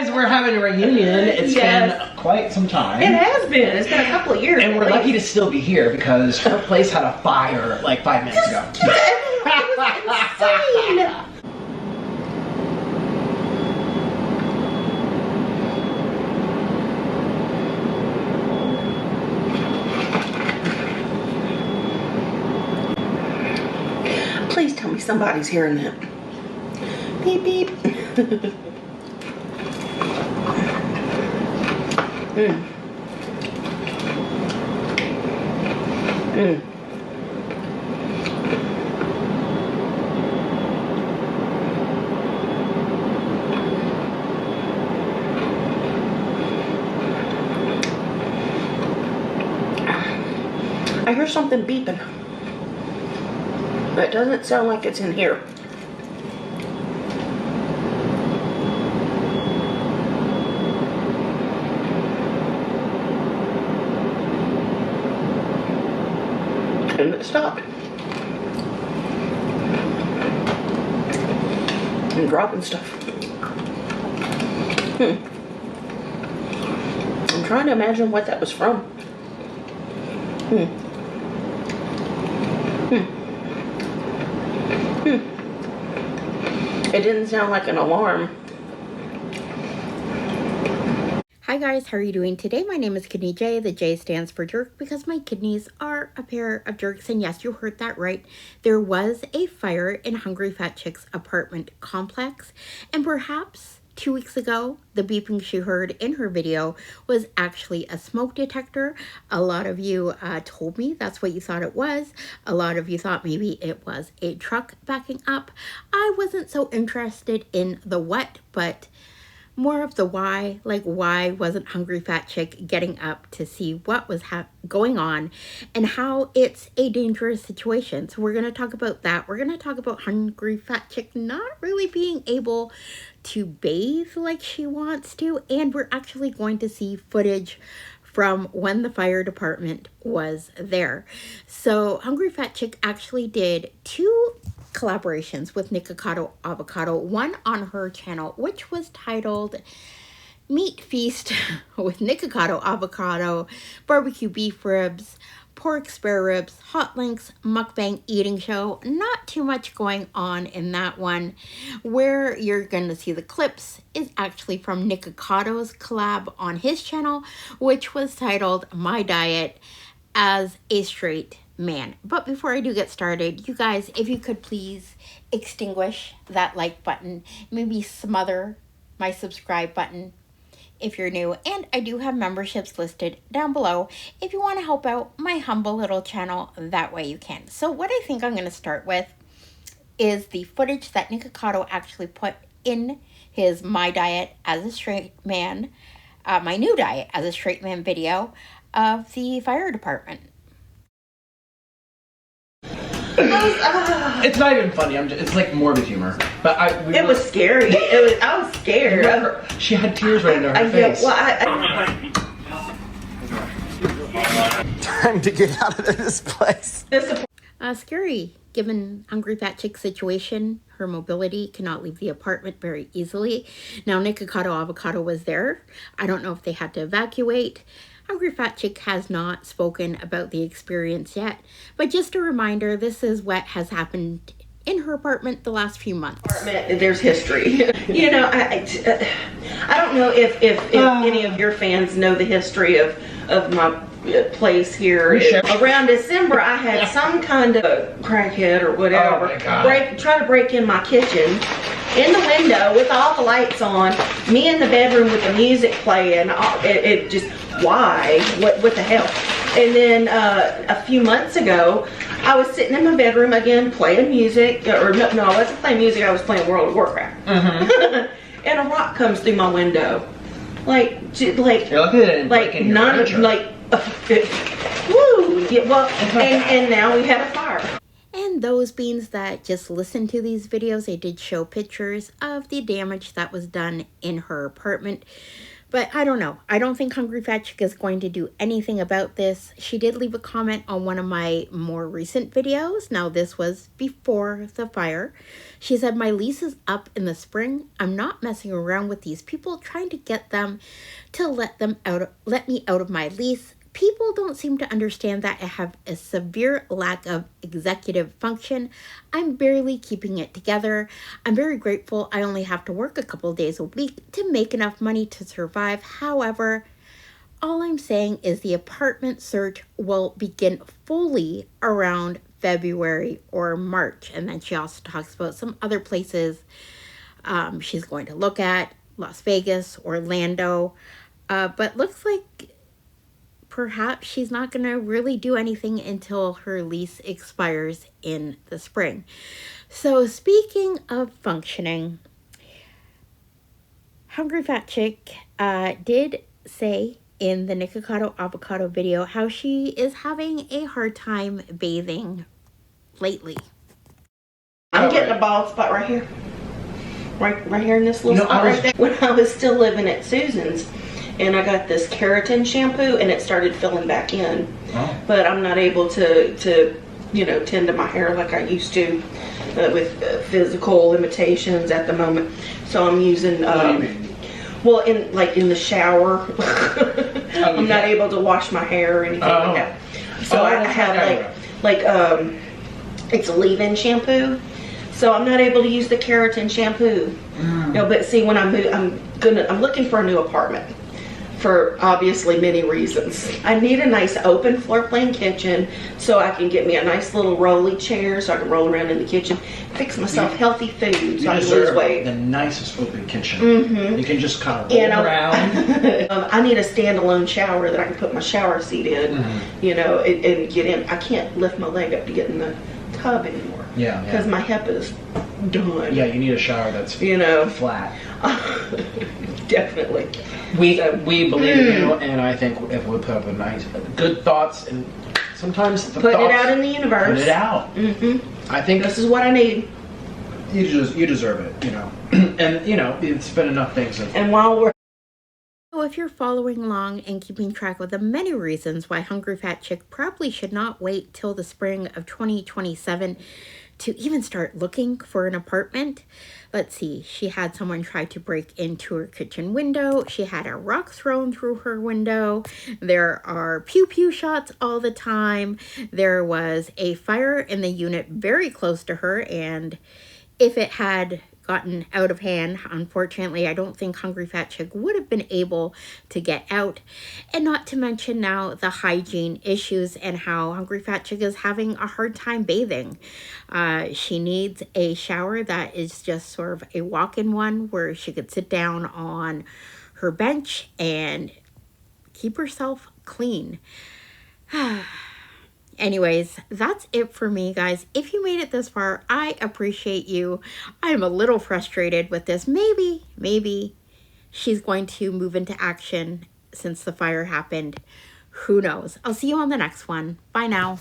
guys, we're having a reunion. It's been quite some time. It has been. It's been a couple of years. And we're lucky to still be here because her place had a fire like 5 minutes ago. It was insane. Please tell me somebody's hearing that. Beep, beep. I hear something beeping. It doesn't sound like it's in here. And it stopped. I'm dropping stuff. I'm trying to imagine what that was from. It didn't sound like an alarm. Hi guys, how are you doing today? My name is Kidneyjay. The J stands for jerk because my kidneys are a pair of jerks. And yes, you heard that right. There was a fire in Hungry Fat Chick's apartment complex. And perhaps 2 weeks ago, the beeping she heard in her video was actually a smoke detector. A lot of you told me that's what you thought it was. A lot of you thought maybe it was a truck backing up. I wasn't so interested in the what, but more of the why. Like, why wasn't Hungry Fat Chick getting up to see what was going on and how it's a dangerous situation? So we're going to talk about that. We're going to talk about Hungry Fat Chick not really being able to bathe like she wants to, and we're actually going to see footage from when the fire department was there. So Hungry Fat Chick actually did 2 collaborations with Nikocado Avocado, one on her channel which was titled Meat Feast with Nikocado Avocado, barbecue beef ribs, pork spare ribs, hot links, mukbang eating show. Not too much going on in that one. Where you're going to see the clips is actually from Nikocado's collab on his channel, which was titled My Diet as a Straight Man. But before I do get started, you guys, if you could please extinguish that like button, maybe smother my subscribe button if you're new, and I do have memberships listed down below if you want to help out my humble little channel. That way you can. So what I think I'm going to start with is the footage that Nikocado actually put in his My Diet as a Straight Man, my new diet as a straight man video of the fire department. It's not even funny. It's like morbid humor. But it was scary. I was scared. She had tears right into her face. Time to get out of this place. Scary, given Hungry Fat Chick's situation. Her mobility cannot leave the apartment very easily. Now, Nikocado Avocado was there. I don't know if they had to evacuate. Hungry Fat Chick has not spoken about the experience yet, but just a reminder, this is what has happened in her apartment the last few months. There's history. You know, I don't know if any of your fans know the history of my place here. Around December, I had some kind of crackhead or whatever try to break in my kitchen, in the window with all the lights on, me in the bedroom with the music playing. It just, why? What the hell? And then a few months ago, I was sitting in my bedroom again playing music, or no, I wasn't playing music, I was playing World of Warcraft. And a rock comes through my window. Like woo! Yeah, well, and now we had a fire. And those beings that just listen to these videos, they did show pictures of the damage that was done in her apartment. But I don't know. I don't think Hungry Fat Chick is going to do anything about this. She did leave a comment on one of my more recent videos. Now, this was before the fire. She said, my lease is up in the spring. I'm not messing around with these people, trying to get them to let me out of my lease. People don't seem to understand that I have a severe lack of executive function. I'm barely keeping it together. I'm very grateful I only have to work a couple days a week to make enough money to survive. However, all I'm saying is the apartment search will begin fully around February or March. And then she also talks about some other places she's going to look at, Las Vegas, Orlando. But looks like perhaps she's not going to really do anything until her lease expires in the spring. So speaking of functioning, Hungry Fat Chick did say in the Nikocado Avocado video how she is having a hard time bathing lately. I'm getting a bald spot right here. Right here in this little spot right there. When I was still living at Susan's, and I got this keratin shampoo and it started filling back in. Oh. But I'm not able to you know, tend to my hair like I used to with physical limitations at the moment. So I'm using, well, in the shower. I'm not able to wash my hair or anything like that. So I have it's a leave-in shampoo. So I'm not able to use the keratin shampoo. You know, but see, when I move, I'm looking for a new apartment. For obviously many reasons. I need a nice open floor plan kitchen so I can get me a nice little rolly chair so I can roll around in the kitchen, fix myself healthy food so I can lose weight. The nicest open kitchen. You can just kind of roll around. I need a standalone shower that I can put my shower seat in, you know, and get in. I can't lift my leg up to get in the tub anymore. Yeah. Because my hip is done. Yeah, you need a shower that's, you know, flat. Definitely. We believe in you, and I think if we put up a nice, good thoughts, and sometimes the put it out in the universe. Put it out. I think this is what I need. You deserve it, you know. And you know, it's been enough things. And while we're So if you're following along and keeping track of the many reasons why Hungry Fat Chick probably should not wait till the spring of 2027 to even start looking for an apartment. Let's see, she had someone try to break into her kitchen window. She had a rock thrown through her window. There are pew-pew shots all the time. There was a fire in the unit very close to her, and if it had gotten out of hand, unfortunately, I don't think Hungry Fat Chick would have been able to get out. And not to mention now the hygiene issues and how Hungry Fat Chick is having a hard time bathing. She needs a shower that is just sort of a walk-in one where she could sit down on her bench and keep herself clean. Anyways, that's it for me, guys. If you made it this far, I appreciate you. I'm a little frustrated with this. Maybe she's going to move into action since the fire happened. Who knows? I'll see you on the next one. Bye now.